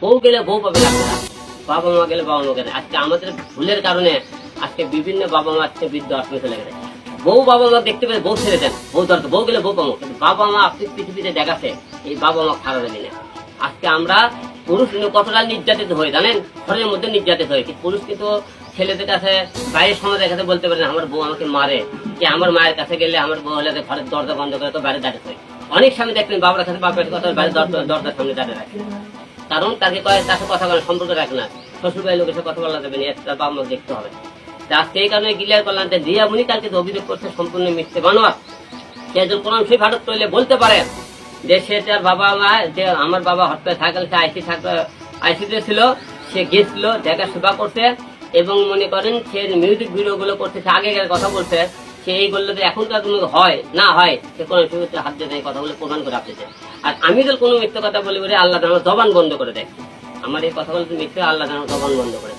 বউ গেলে বউ পাবে লাগবে না, বাবা মা গেলে বাবা মা গেলে। আজকে আমাদের ভুলের কারণে আজকে বিভিন্ন বাবা মা আজকে বৃদ্ধ আশ্রমে চলে গেছে। বউ বাবা মা দেখতে পেলে বউ ছেড়ে দেন, বউ দরকার, বউ গেলে বউ পাবো, কিন্তু বাবা মা আপনি পৃথিবীতে দেখাচ্ছে এই বাবা মা খারাপ দিনে। আজকে আমরা পুরুষ কিন্তু কতটা নির্যাতিত হই জানেন, ঘরের মধ্যে নির্যাতিত হয়। পুরুষ কিন্তু ছেলেদের কাছে বাইরের সমাজের কাছে বলতে পারে না আমার বউ আমাকে মারে, কি আমার মায়ের কাছে গেলে আমার বউ হলে ঘরের দরজা বন্ধ করে তো বাইরে দাঁড়িয়ে হয়। অনেক স্বামী দেখবেন বাবার কাছে বাপের কথা বাইরে দরজার সামনে দাঁড়িয়ে রাখে, কারণ তাকে কয় তাকে কথা বলার সম্পর্ক রাখে না, শ্বশুর বাড়ির লোকের সাথে কথা বলা যাবে না, একটা বাবা মা দেখতে হবে। আজকে এই কারণে ক্লিয়ার করলাম যে দিয়ামণি কালকে অভিযোগ করছে সম্পূর্ণ মিথ্যে বানোয়ার। সে একজন কোরআন শরীফ হাটত করলে বলতে পারে যে সে তার বাবা মা, যে আমার বাবা হটপে থাকলে সে আইসিতে ছিল, সে গেছিল দেখা সেবা করছে, এবং মনে করেন সে মিউজিক ভিডিও গুলো করছে, সে আগেকার কথা বলছে, সে এই বললো যে এখনকার কোনো হয় না হয় সে কোরআন শরীফে হাত দিয়ে দেয়, কথাগুলো প্রমাণ করে আপনি। আর আমি যদি কোনো মিথ্যে কথা বলি বলে আল্লাহ আমার জবান বন্ধ করে দেয়, আমার এই কথাগুলো মিথ্যে, আল্লাহ আমার জবান বন্ধ করে দেয়।